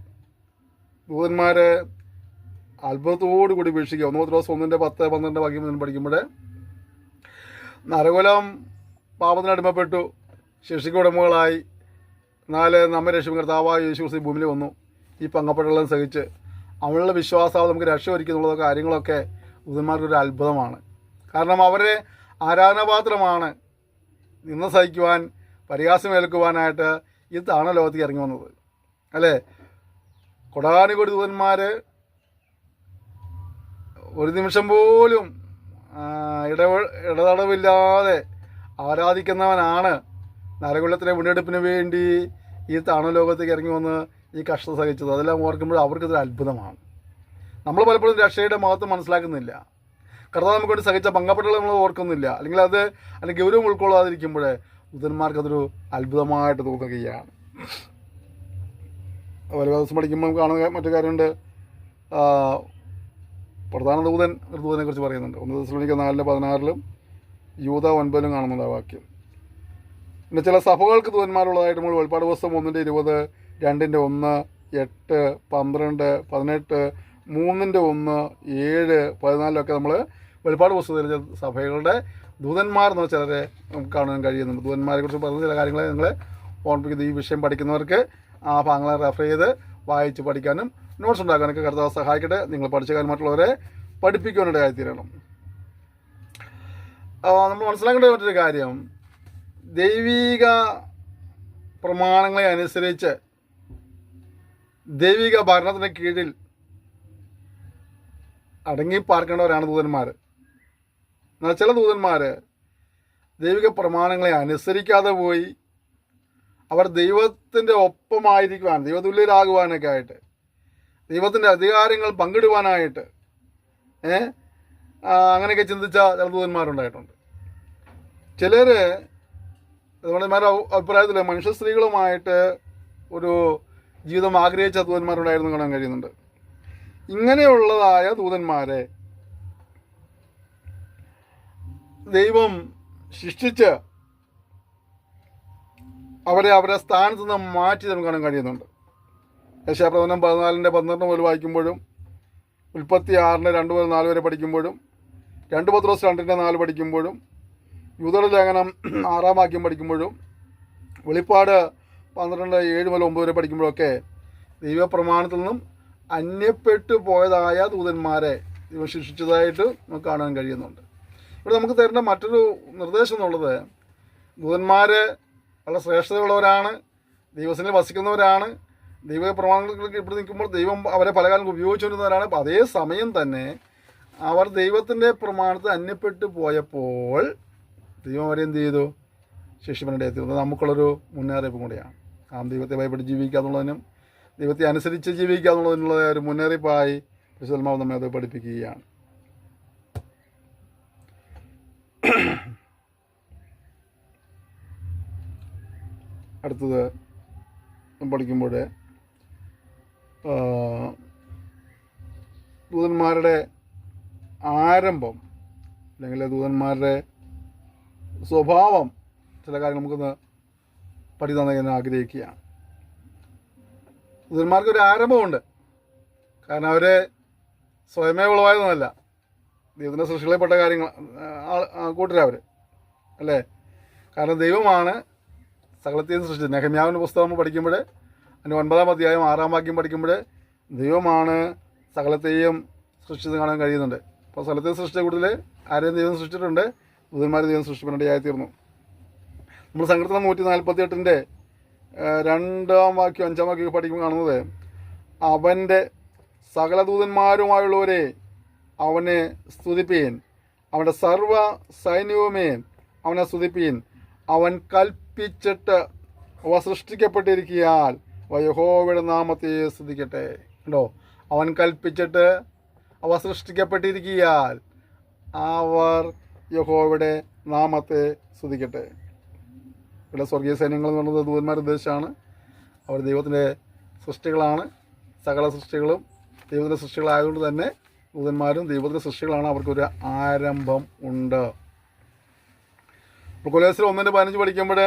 ദൂതന്മാർ അത്ഭുതത്തോടു കൂടി വീക്ഷിക്കുക. 1 പത്രോസ് 1:10-12 വാക്യം പഠിക്കുമ്പോൾ, നരകുലം പാപത്തിന് അടിമപ്പെട്ടു ശിക്ഷയ്ക്ക് ഉടമകളായി, എന്നാൽ നമ്മെ രക്ഷിക്കും കർത്താവായ യേശു ക്രിസ്തു ഭൂമിയിൽ വന്നു. ഈ പങ്കപ്പെട്ടെല്ലാം സഹിച്ച് അവളുടെ വിശ്വാസാവ് നമുക്ക് രക്ഷ ഒരുക്കുന്നുള്ള കാര്യങ്ങളൊക്കെ ദൂതന്മാർക്കൊരു അത്ഭുതമാണ്. കാരണം അവരെ ആരാധനാപാത്രമാണ് നിന്ന് സഹിക്കുവാൻ, പരിഹാസമേൽക്കുവാനായിട്ട് ഈ താണ ലോകത്തേക്ക് ഇറങ്ങി വന്നത് അല്ലേ. കൊടാനുകൂടി ദൂതന്മാർ ഒരു നിമിഷം പോലും ഇടതടവില്ലാതെ ആരാധിക്കുന്നവനാണ് നരകുലത്തിലെ വീണ്ടെടുപ്പിന് വേണ്ടി ഈ താണലോകത്തേക്ക് ഇറങ്ങി വന്ന് ഈ കഷ്ടത സഹിച്ചത്. അതെല്ലാം ഓർക്കുമ്പോൾ അവർക്കിതൊരു അത്ഭുതമാണ്. നമ്മൾ പലപ്പോഴും രക്ഷയുടെ മഹത്വം മനസ്സിലാക്കുന്നില്ല. കർത്താവ് നമുക്ക് വേണ്ടി സഹിച്ച പങ്കപ്പെട്ടകൾ നമ്മൾ ഓർക്കുന്നില്ല, അല്ലെങ്കിൽ അതിൻ്റെ ഗൗരവം ഉൾക്കൊള്ളാതിരിക്കുമ്പോൾ ദൂതന്മാർക്ക് അതൊരു അത്ഭുതമായിട്ട് തോന്നുകയാണ്. അതുപോലെ ദിവസം പഠിക്കുമ്പോൾ നമുക്ക് കാണുന്ന മറ്റു കാര്യമുണ്ട്. പ്രധാന ദൂതൻ ഒരു ദൂതനെ കുറിച്ച് പറയുന്നുണ്ട്. 1 തെസ്സലോനിക്കർ 4:16 യൂദ 9 കാണുന്നുണ്ട് ആ വാക്യം. പിന്നെ ചില സഭകൾക്ക് ദൂതന്മാരുള്ളതായിട്ട് നമ്മൾ വെളിപ്പാട് പുസ്തകം 1:20, 2:1, 8, 12, 18, 3:1, 7, 14 നമ്മൾ വെളിപ്പാട് പുസ്തകത്തിലെ സഭകളുടെ ദൂതന്മാർ എന്ന് ചിലരെ നമുക്ക് കാണാൻ കഴിയുന്നുണ്ട്. ദൂതന്മാരെ കുറിച്ച് പറഞ്ഞ ചില കാര്യങ്ങളെ നിങ്ങളെ ഓർമ്മിപ്പിക്കുന്നത്. ഈ വിഷയം പഠിക്കുന്നവർക്ക് ആ ഭാഗങ്ങളെ റെഫർ ചെയ്ത് വായിച്ച് പഠിക്കാനും നോട്ട്സ് ഉണ്ടാക്കാനൊക്കെ കർത്താവ് സഹായിക്കട്ടെ. നിങ്ങൾ പഠിച്ച കാര്യം മറ്റുള്ളവരെ പഠിപ്പിക്കാനിടയായിത്തീരണം. നമ്മൾ മനസ്സിലാക്കേണ്ട മറ്റൊരു കാര്യം, ദൈവിക പ്രമാണങ്ങളെ അനുസരിച്ച് ദൈവിക ഭരണത്തിന് കീഴിൽ അടങ്ങി പാർക്കേണ്ടവരാണ് ദൂതന്മാർ. എന്നാൽ ചില ദൂതന്മാർ ദൈവിക പ്രമാണങ്ങളെ അനുസരിക്കാതെ പോയി അവർ ദൈവത്തിൻ്റെ ഒപ്പമായിരിക്കുവാൻ, ദൈവതുല്യരാകുവാനൊക്കെ ആയിട്ട്, ദൈവത്തിൻ്റെ അധികാരങ്ങൾ പങ്കിടുവാനായിട്ട് അങ്ങനെയൊക്കെ ചിന്തിച്ച ചില ദൂതന്മാരുണ്ടായിട്ടുണ്ട്. ചിലർ ദൂതന്മാരുടെ അഭിപ്രായത്തിൽ മനുഷ്യ സ്ത്രീകളുമായിട്ട് ഒരു ജീവിതം ആഗ്രഹിച്ച ദൂതന്മാരുണ്ടായിരുന്നു കാണാൻ കഴിയുന്നുണ്ട്. ഇങ്ങനെയുള്ളതായ ദൂതന്മാരെ ദൈവം ശിക്ഷിച്ച് അവരെ സ്ഥാനത്ത് നിന്ന് മാറ്റി നമുക്ക് കാണാൻ കഴിയുന്നുണ്ട്. യശയാപ്രവചനം 14:12 മുതൽ വായിക്കുമ്പോഴും, ഉൽപ്പത്തി 6:2-4 വരെ പഠിക്കുമ്പോഴും, 2 പത്രോസ് 2:4 പഠിക്കുമ്പോഴും, യൂദയുടെ ലേഖനം 6-ാം വാക്യം പഠിക്കുമ്പോഴും, വെളിപ്പാട് 12:7-9 വരെ പഠിക്കുമ്പോഴൊക്കെ ദൈവപ്രമാണത്തിൽ നിന്നും അന്യപ്പെട്ടു പോയതായ ദൂതന്മാരെ ദൈവം ശിക്ഷിച്ചതായിട്ട് നമുക്ക് കാണാൻ കഴിയുന്നുണ്ട്. ഇവിടെ നമുക്ക് തരേണ്ട മറ്റൊരു നിർദ്ദേശം എന്നുള്ളത്, ദൂതന്മാർ വളരെ ശ്രേഷ്ഠതയുള്ളവരാണ്, ദൈവസന്നിധിയിൽ വസിക്കുന്നവരാണ്, ദൈവ പ്രമാണങ്ങൾക്ക് ഇവിടെ നിൽക്കുമ്പോൾ ദൈവം അവരെ പല കാലം ഉപയോഗിച്ചുകൊണ്ടിരുന്നവരാണ്. അപ്പോൾ അതേ സമയം തന്നെ അവർ ദൈവത്തിൻ്റെ പ്രമാണത്തിൽ അന്യപ്പെട്ടു പോയപ്പോൾ ദൈവം അവരെ എന്ത് ചെയ്തു? ശിക്ഷിപ്പനിടെ എത്തിയിരുന്നത്. നമുക്കുള്ളൊരു മുന്നറിയിപ്പും കൂടിയാണ്. ദൈവത്തെ ഭയപ്പെട്ട് ജീവിക്കുക എന്നുള്ളതിനും ദൈവത്തെ അനുസരിച്ച് ജീവിക്കുക എന്നുള്ളതിനുള്ള ഒരു മുന്നറിയിപ്പായി പരിശുദ്ധാത്മാവ് നമ്മെ അത് പഠിപ്പിക്കുകയാണ്. അടുത്തത് പഠിക്കുമ്പോൾ ദൂതന്മാരുടെ ആരംഭം അല്ലെങ്കിൽ ദൂതന്മാരുടെ സ്വഭാവം ചില കാര്യങ്ങൾ നമുക്കൊന്ന് പഠിക്കാൻ ഞാൻ ആഗ്രഹിക്കുകയാണ്. ദൂതന്മാർക്കൊരു ആരംഭമുണ്ട്. കാരണം അവർ സ്വയമേ ഉളവായതൊന്നുമല്ല, ദൈവത്തിൻ്റെ സൃഷ്ടികളിൽപ്പെട്ട കാര്യങ്ങൾ കൂട്ടരവർ. അല്ലേ? കാരണം ദൈവമാണ് സകലത്തെയും സൃഷ്ടിച്ചത്. നെഹമ്യാവിൻ്റെ പുസ്തകം നമ്മൾ പഠിക്കുമ്പോൾ അതിൻ്റെ 9-ാം അധ്യായം 6-ാം വാക്യം പഠിക്കുമ്പോൾ ദൈവമാണ് സകലത്തെയും സൃഷ്ടിച്ചത് കാണാൻ കഴിയുന്നുണ്ട്. അപ്പോൾ സകലത്തെ സൃഷ്ടിച്ച കൂടുതൽ ആരെയും ദൈവം സൃഷ്ടിച്ചിട്ടുണ്ട്, ദൂതന്മാർ ദൈവം സൃഷ്ടിപ്പിക്കേണ്ടതായിത്തീർന്നു. നമ്മൾ സങ്കീർത്തനം 148 2-ാം വാക്യം 5-ാം വാക്യം പഠിക്കുമ്പോൾ കാണുന്നത്, അവൻ്റെ സകല ദൂതന്മാരുമായുള്ളവരെ അവനെ സ്തുതിപ്പീൻ, അവൻ്റെ സർവ സൈന്യവുമേ അവനെ സ്തുതിപ്പീൻ, അവൻ കൽപ്പിച്ചിട്ട് അവ സൃഷ്ടിക്കപ്പെട്ടിരിക്കിയാൽ യഹോവയുടെ നാമത്തെ സ്തുതിക്കട്ടെ. ഉണ്ടോ? അവൻ കൽപ്പിച്ചിട്ട് അവ സൃഷ്ടിക്കപ്പെട്ടിരിക്കിയാൽ അവർ യഹോവയുടെ നാമത്തെ സ്തുതിക്കട്ടെ. ഇവിടെ സ്വർഗീയ സൈന്യങ്ങൾ എന്ന് പറയുന്നത് ദൂതന്മാർ ഉദ്ദേശിച്ചാണ്. അവർ ദൈവത്തിൻ്റെ സൃഷ്ടികളാണ്. സകല സൃഷ്ടികളും ദൈവത്തിൻ്റെ സൃഷ്ടികളായതുകൊണ്ട് തന്നെ ദൂതന്മാരും ദൈവത്തിൻ്റെ സൃഷ്ടികളാണ്. അവർക്കൊരു ആരംഭം ഉണ്ട്. കൊലോസ്യർ 1:15 പഠിക്കുമ്പോൾ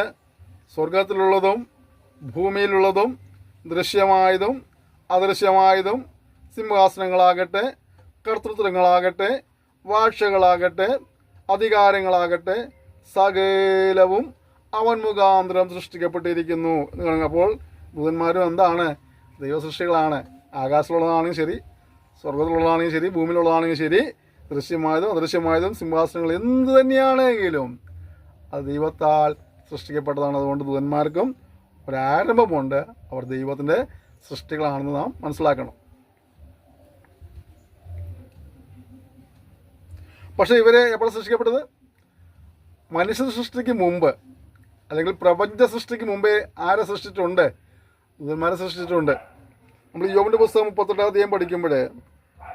സ്വർഗത്തിലുള്ളതും ഭൂമിയിലുള്ളതും ദൃശ്യമായതും അദൃശ്യമായതും സിംഹാസനങ്ങളാകട്ടെ, കർത്തൃത്വങ്ങളാകട്ടെ, ഭാഷകളാകട്ടെ, അധികാരങ്ങളാകട്ടെ, സകലവും അവൻ മുഖാന്തരം സൃഷ്ടിക്കപ്പെട്ടിരിക്കുന്നു എന്ന് കാണുക. അപ്പോൾ ദൂതന്മാരും എന്താണ്? ദൈവസൃഷ്ടികളാണ്. ആകാശത്തിലുള്ളതാണെങ്കിൽ ശരി, സ്വർഗത്തിലുള്ളതാണെങ്കിൽ ശരി, ഭൂമിയിലുള്ളതാണെങ്കിൽ ശരി, ദൃശ്യമായതും അദൃശ്യമായതും സിംഹാസനങ്ങൾ എന്ത് തന്നെയാണെങ്കിലും അത് ദൈവത്താൽ സൃഷ്ടിക്കപ്പെട്ടതാണ്. അതുകൊണ്ട് ദൂതന്മാർക്കും ഒരാരംഭമുണ്ട്. അവർ ദൈവത്തിൻ്റെ സൃഷ്ടികളാണെന്ന് നാം മനസ്സിലാക്കണം. പക്ഷേ ഇവരെ എപ്പോഴാണ് സൃഷ്ടിക്കപ്പെട്ടത്? മനുഷ്യ സൃഷ്ടിക്ക് മുമ്പ്, അല്ലെങ്കിൽ പ്രപഞ്ച സൃഷ്ടിക്ക് മുമ്പേ ആരെ സൃഷ്ടിച്ചിട്ടുണ്ട്? ദൂതന്മാരെ സൃഷ്ടിച്ചിട്ടുണ്ട്. നമ്മൾ യോബിൻ്റെ പുസ്തകം 38-ാം അധ്യായം പഠിക്കുമ്പോൾ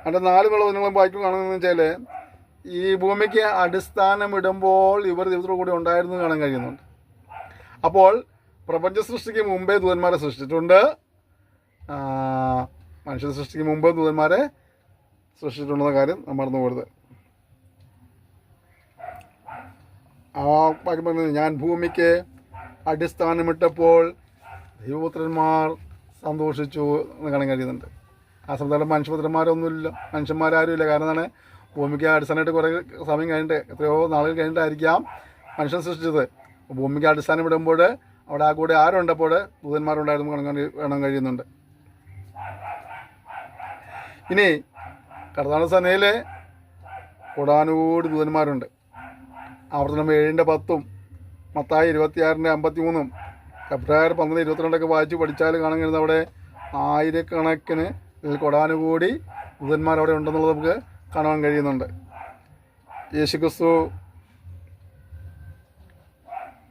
അതിൻ്റെ 4 വചനങ്ങളും വായിക്കും കാണുന്നതെന്ന് വെച്ചാൽ, ഈ ഭൂമിക്ക് അടിസ്ഥാനമിടുമ്പോൾ ഇവർ ദൈവത്തോടു കൂടി ഉണ്ടായിരുന്നു കാണാൻ കഴിയുന്നുണ്ട്. അപ്പോൾ പ്രപഞ്ച സൃഷ്ടിക്ക് മുമ്പേ ദൂതന്മാരെ സൃഷ്ടിച്ചിട്ടുണ്ട്, മനുഷ്യ സൃഷ്ടിക്ക് മുമ്പ് ദൂതന്മാരെ സൃഷ്ടിച്ചിട്ടുണ്ടെന്ന കാര്യം നമ്മൾ മറന്നു പോകരുത്. ആ വാക്യം പറഞ്ഞത്, ഞാൻ ഭൂമിക്ക് അടിസ്ഥാനമിട്ടപ്പോൾ ദൈവപുത്രന്മാർ സന്തോഷിച്ചു എന്ന് കാണാൻ കഴിയുന്നുണ്ട്. ആ സമയത്ത് മനുഷ്യപുത്രന്മാരൊന്നുമില്ല, മനുഷ്യന്മാരാരുമില്ല. കാരണം എന്താണ്? ഭൂമിക്ക് അടിസ്ഥാനമായിട്ട് കുറേ സമയം കഴിഞ്ഞിട്ട്, എത്രയോ നാളുകൾ കഴിഞ്ഞിട്ടായിരിക്കാം മനുഷ്യൻ സൃഷ്ടിച്ചത്. ഭൂമിക്ക് അടിസ്ഥാനം ഇടുമ്പോൾ അവിടെ ആ കൂടെ ആരുണ്ടപ്പോൾ ദൂതന്മാരുണ്ടായിരുന്നു കാണാൻ കഴിയുന്നുണ്ട്. ഇനി കർത്താവിന്റെ സേനയിലെ കോടാനുകോടി ദൂതന്മാരുണ്ട്. ആവർത്തനം 7:10, മത്തായി 26:53, ഫെബ്രുവരി 12-22 വായിച്ച് പഠിച്ചാൽ കാണാൻ കഴിയുന്നത് അവിടെ ആയിരക്കണക്കിന് കോടാനുകോടി ദൂതന്മാർ അവിടെ ഉണ്ടെന്നുള്ളത് നമുക്ക് കാണാൻ കഴിയുന്നുണ്ട്. യേശുക്രിസ്തു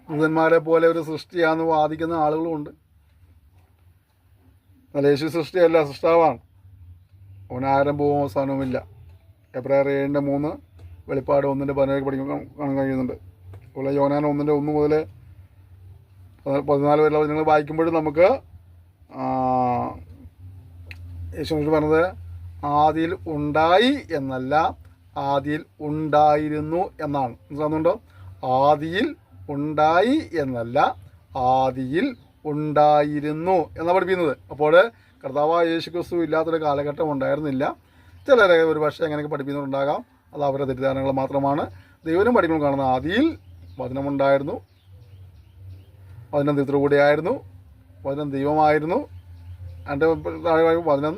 ദൂതന്മാരെ പോലെ ഒരു സൃഷ്ടിയാണെന്ന് വാദിക്കുന്ന ആളുകളുമുണ്ട്. എന്നാൽ യേശു സൃഷ്ടിയല്ല, സൃഷ്ടാവാണ്. അവന് ആരംഭവും അവസാനവുമില്ല. ഫെബ്രുവരി 7:3, വെളിപ്പാട് 1:17 പഠിക്കാൻ കാണാൻ കഴിയുന്നുണ്ട്. അതുപോലെ യോഹന്നാൻ 1:1 മുതൽ 14 വരെയുള്ള നിങ്ങൾ വായിക്കുമ്പോഴും നമുക്ക് യേശു പറഞ്ഞത് ആദിയിൽ ഉണ്ടായി എന്നല്ല, ആദിയിൽ ഉണ്ടായിരുന്നു എന്നാണ്. മനസ്സിലാകുന്നുണ്ടോ? ആദിയിൽ ഉണ്ടായി എന്നല്ല, ആദിയിൽ ഉണ്ടായിരുന്നു എന്നാണ് പഠിപ്പിക്കുന്നത്. അപ്പോൾ കർത്താവായ യേശുക്രിസ്തു ഇല്ലാത്തൊരു കാലഘട്ടം ഉണ്ടായിരുന്നില്ല. ചിലരെ ഒരു പക്ഷേ അങ്ങനെയൊക്കെ പഠിപ്പിക്കുന്നുണ്ടാകാം. അത് അവരുടെ തെറ്റിദ്ധാരണകൾ മാത്രമാണ്. ദൈവനും പഠിക്കുമ്പോൾ കാണുന്ന ആദിയിൽ വചനമുണ്ടായിരുന്നു, വചനം ദൈവത്തോടു കൂടിയായിരുന്നു, വചനം ദൈവമായിരുന്നു. എൻ്റെ വചനം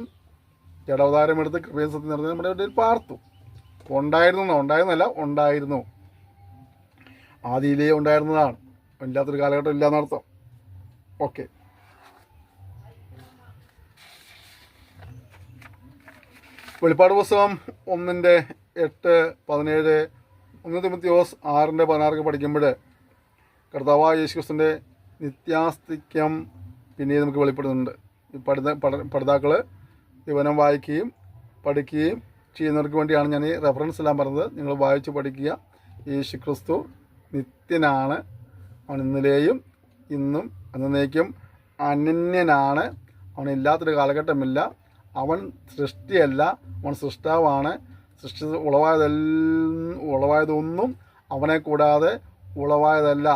ജഡാവതാരമെടുത്ത് കൃപയും സത്യം നിറഞ്ഞ് നമ്മുടെ ഇടയിൽ പാർത്തു. ഉണ്ടായിരുന്നല്ല, ഉണ്ടായിരുന്നു. ആദിയിലേ ഉണ്ടായിരുന്നതാണ്. ഇല്ലാത്തൊരു കാലഘട്ടം ഇല്ലയെന്നർത്ഥം. ഓക്കെ. വെളിപ്പാട് പുസ്തകം 1:8-17, 1 തിമോത്തിയോസ് 6:16 പഠിക്കുമ്പോൾ കർത്താവായ യേശുക്രിസ്തുവിൻ്റെ നിത്യാസ്തിക്യം പിന്നീട് നമുക്ക് വെളിപ്പെടുന്നുണ്ട്. ഈ പഠിതാക്കൾ ദിവനം വായിക്കുകയും പഠിക്കുകയും ചെയ്യുന്നവർക്ക് വേണ്ടിയാണ് ഞാൻ ഈ റെഫറൻസ് എല്ലാം പറഞ്ഞത്. നിങ്ങൾ വായിച്ച് പഠിക്കുക. യേശുക്രിസ്തു നിത്യനാണ്. അവൻ ഇന്നലെയും ഇന്നും എന്നേക്കും അനന്യനാണ്. അവനില്ലാത്തൊരു കാലഘട്ടമില്ല. അവൻ സൃഷ്ടിയല്ല, അവൻ സൃഷ്ടാവാണ്. സൃഷ്ടി ഉളവായതൊന്നും അവനെ കൂടാതെ ഉളവായതല്ല.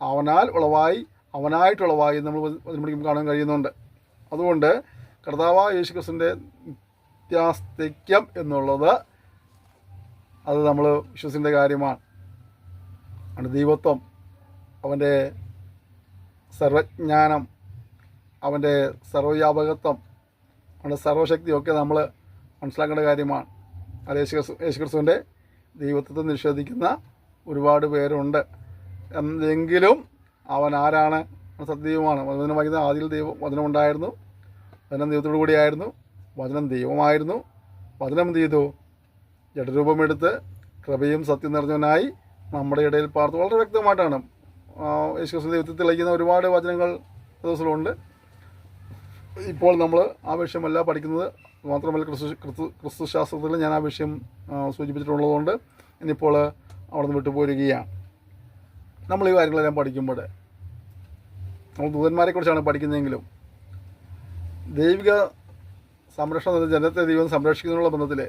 അവനാൽ ഉളവായി, അവനായിട്ടുളവായി നമ്മൾ പഠിക്കുമ്പോൾ കാണാൻ കഴിയുന്നുണ്ട്. അതുകൊണ്ട് കർത്താവായ യേശുക്രിസ്തുവിൻ്റെ നിത്യാസ്തിക്യം എന്നുള്ളത് അത് നമ്മൾ വിശ്വസിക്കേണ്ട കാര്യമാണ്. അവൻ്റെ ദൈവത്വം, അവൻ്റെ സർവജ്ഞാനം, അവൻ്റെ സർവ്വവ്യാപകത്വം, അവൻ്റെ സർവശക്തിയൊക്കെ നമ്മൾ മനസ്സിലാക്കേണ്ട കാര്യമാണ്. അത് യേശുക്രിസ്തുവിൻ്റെ ദൈവത്വത്തെ നിഷേധിക്കുന്ന ഒരുപാട് പേരുണ്ട്. എങ്കിലും അവൻ ആരാണ്? സത്യദൈവമാണ്. വചനം വൈകുന്ന ആദിയിൽ വചനം ഉണ്ടായിരുന്നു, വചനം ദൈവത്തോടു കൂടിയായിരുന്നു, വചനം ദൈവമായിരുന്നു. വചനം എന്ത് ചെയ്തു? ജഡരൂപമെടുത്ത് കൃപയും സത്യം നിറഞ്ഞവനായി നമ്മുടെ ഇടയിൽ പാർത്തു. വളരെ വ്യക്തമായിട്ടാണ് യേശുക്രിസ്തു ദൈവത്തിൽ തെളിയിക്കുന്ന ഒരുപാട് വചനങ്ങൾ ദിവസങ്ങളുണ്ട്. ഇപ്പോൾ നമ്മൾ ആ വിഷയമല്ല പഠിക്കുന്നത്. മാത്രമല്ല ക്രിസ്തുശാസ്ത്രത്തിൽ ഞാൻ ആ വിഷയം സൂചിപ്പിച്ചിട്ടുള്ളതുകൊണ്ട് ഇനിയിപ്പോൾ അവിടെ നിന്ന് വിട്ടുപോരുകയാണ്. നമ്മൾ ഈ കാര്യങ്ങളെല്ലാം പഠിക്കുമ്പോൾ നമ്മൾ ദൂതന്മാരെക്കുറിച്ചാണ് പഠിക്കുന്നതെങ്കിലും ദൈവിക സംരക്ഷണം, ജനത്തെ ദൈവം സംരക്ഷിക്കുന്നതിനുള്ള ബന്ധത്തിൽ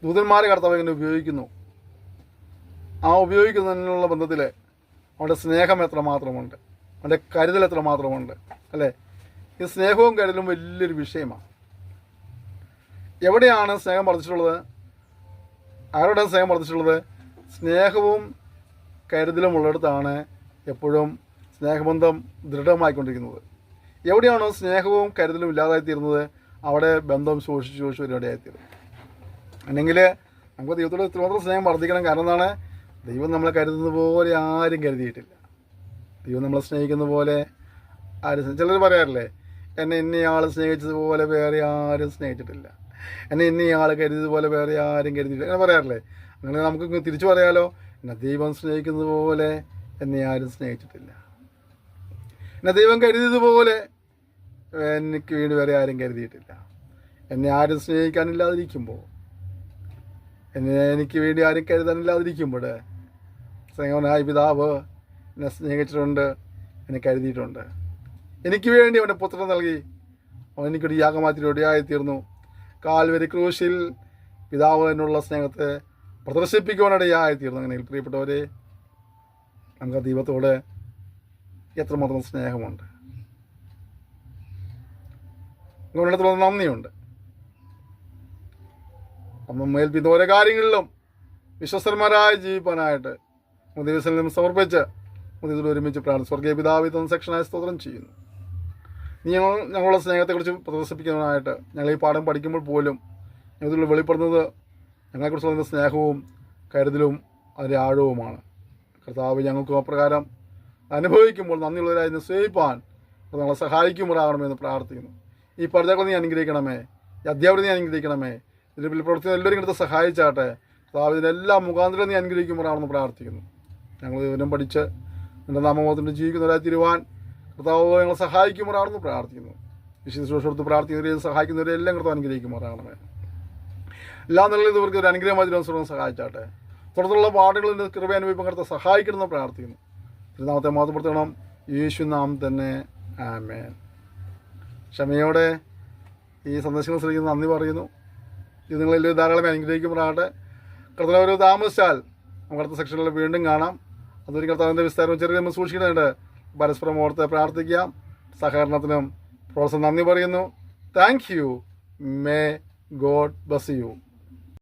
ദൂതന്മാരെ കർത്താവ് എങ്ങനെ ഉപയോഗിക്കുന്നു, ആ ഉപയോഗിക്കുന്നതിനുള്ള ബന്ധത്തിൽ അവൻ്റെ സ്നേഹം എത്രമാത്രമുണ്ട്, അവൻ്റെ കരുതൽ എത്രമാത്രമുണ്ട്, അല്ലേ? ഈ സ്നേഹവും കരുതലും വലിയൊരു വിഷയമാണ്. എവിടെയാണ് സ്നേഹം വർദ്ധിച്ചിട്ടുള്ളത്? ആരോടാണ് സ്നേഹം വർദ്ധിച്ചിട്ടുള്ളത്? സ്നേഹവും കരുതലും ഉള്ളിടത്താണ് എപ്പോഴും സ്നേഹബന്ധം ദൃഢമായിക്കൊണ്ടിരിക്കുന്നത്. എവിടെയാണോ സ്നേഹവും കരുതലും ഇല്ലാതായിത്തീരുന്നത് അവിടെ ബന്ധം ശോഷിച്ച് പരിപാടിയായിത്തീരും. അല്ലെങ്കിൽ നമുക്ക് ദൈവത്തോട് ഇത്രമാത്രം സ്നേഹം വർദ്ധിക്കണം. കാരണം എന്താണ്? ദൈവം നമ്മളെ കരുതുന്ന പോലെ ആരും കരുതിയിട്ടില്ല. ദൈവം നമ്മളെ സ്നേഹിക്കുന്ന പോലെ ആരും. ചിലർ പറയാറില്ലേ, എന്നെ ഇന്നയാൾ സ്നേഹിച്ചതുപോലെ വേറെ ആരും സ്നേഹിച്ചിട്ടില്ല, എന്നെ ഇന്നയാൾ കരുതിയതുപോലെ വേറെ ആരും കരുതിയിട്ടില്ല, അങ്ങനെ പറയാറില്ലേ? അങ്ങനെ നമുക്ക് തിരിച്ചു പറയാലോ, എന്നെ ദൈവം സ്നേഹിക്കുന്നത് പോലെ എന്നെ ആരും സ്നേഹിച്ചിട്ടില്ല, എന്നെ ദൈവം കരുതിയതുപോലെ എനിക്ക് വേണ്ടി വേറെ ആരും കരുതിയിട്ടില്ല. എന്നെ ആരും സ്നേഹിക്കാനില്ലാതിരിക്കുമ്പോൾ, എനിക്ക് വേണ്ടി ആരും കരുതാനില്ലാതിരിക്കുമ്പോൾ സ്നേഹവനായ പിതാവ് എന്നെ സ്നേഹിച്ചിട്ടുണ്ട്, എന്നെ കരുതിയിട്ടുണ്ട്. എനിക്ക് വേണ്ടി അവൻ്റെ പുത്രൻ നൽകി. അവൻ എനിക്കൊരു യാഗമാതിരി ഇടയായിത്തീർന്നു. കാൽവരി ക്രൂശിൽ പിതാവ് എന്നുള്ള സ്നേഹത്തെ പ്രദർശിപ്പിക്കുവാനിടയായിത്തീർന്നു. അങ്ങനെ പ്രിയപ്പെട്ടവരെ, നമുക്ക് ദൈവത്തോട് എത്രമാത്രം സ്നേഹമുണ്ട്, നമ്മളിടത്തോളം നന്ദിയുണ്ട്. നമ്മൾ മേൽപ്പിക്കുന്ന ഓരോ കാര്യങ്ങളിലും വിശ്വസ്തന്മാരായി ജീവിക്കാനായിട്ട് ദിവസം സമർപ്പിച്ച് മുതിൽ ഒരുമിച്ച് പ്രാർത്ഥന. സ്വർഗീയ പിതാവ് തന്ന സെക്ഷനായി സ്തോത്രം ചെയ്യുന്നു. ഞങ്ങളുടെ സ്നേഹത്തെക്കുറിച്ച് പ്രദർശിപ്പിക്കുന്നതിനായിട്ട് ഞങ്ങൾ ഈ പാഠം പഠിക്കുമ്പോൾ പോലും ഞങ്ങൾ വെളിപ്പെടുന്നത് ഞങ്ങളെക്കുറിച്ചുള്ള സ്നേഹവും കരുതലും അതിൻ്റെ ആഴവുമാണ്. കർത്താവ് ഞങ്ങൾക്ക് അപ്രകാരം അനുഭവിക്കുമ്പോൾ നന്ദിയുള്ളവരായി സേവിപ്പാൻ ഞങ്ങളെ സഹായിക്കുമ്പോഴാകണമെന്ന് പ്രാർത്ഥിക്കുന്നു. ഈ പഠിതാക്കളെ നീ അനുഗ്രഹിക്കണമേ, ഈ അധ്യാപകരെ നീ അനുഗ്രഹിക്കണമേ, ഇതിൽ പ്രവർത്തിക്കുന്ന എല്ലാവരും ഇങ്ങനത്തെ സഹായിച്ചാട്ടെ. കർത്താവ് ഇതിനെല്ലാം മുഖാന്തരം നീ അനുഗ്രഹിക്കുമ്പോഴാണെന്ന് പ്രാർത്ഥിക്കുന്നു. ഞങ്ങൾ വിവരം പഠിച്ച് എൻ്റെ നാമബോധത്തിൽ ജീവിക്കുന്നവരായി തീരുവാൻ കർത്താവ് ഞങ്ങളെ സഹായിക്കുമ്പോഴാണെന്ന് പ്രാർത്ഥിക്കുന്നു. വിശുദ്ധ പ്രാർത്ഥിക്കുന്നവരെയും സഹായിക്കുന്നവരെല്ലാം കർത്താവ് അനുഗ്രഹിക്കുമ്പോഴാണമേ. എല്ലാ നിലയിലും ഇവർക്ക് ഒരു അനുഗ്രഹമായി തിരുവനന്തപുരം സഹായിച്ചാട്ടെ. തുടർന്നുള്ള പാടുകളിൽ കൃപ അനുഭവിപ്പം കർത്താവ് സഹായിക്കണമെന്ന് പ്രാർത്ഥിക്കുന്നു. തിരുനാമത്തെ മാതൃപ്പെടുത്തണം യേശു നാം തന്നെ, ആമേൻ. ക്ഷമയോടെ ഈ സന്ദേശങ്ങൾ ശ്രമിക്കുന്ന നന്ദി പറയുന്നു. ഇത് നിങ്ങളെല്ലാം ധാരാളം അനുഗ്രഹിക്കുമ്പോഴാകട്ടെ. കർത്താവ് ഒരു താമസിച്ചാൽ നമുക്ക് അടുത്ത സെക്ഷനിൽ വീണ്ടും കാണാം. അതൊരു കർത്താവിൻ്റെ വിസ്താരം ചെറിയ നമ്മൾ സൂക്ഷിക്കുന്നുണ്ട്. പരസ്പരം ഓർത്ത് പ്രാർത്ഥിക്കാം. സഹകരണത്തിനും പ്രോത്സാഹനം നന്ദി പറയുന്നു. Thank you. May God bless you.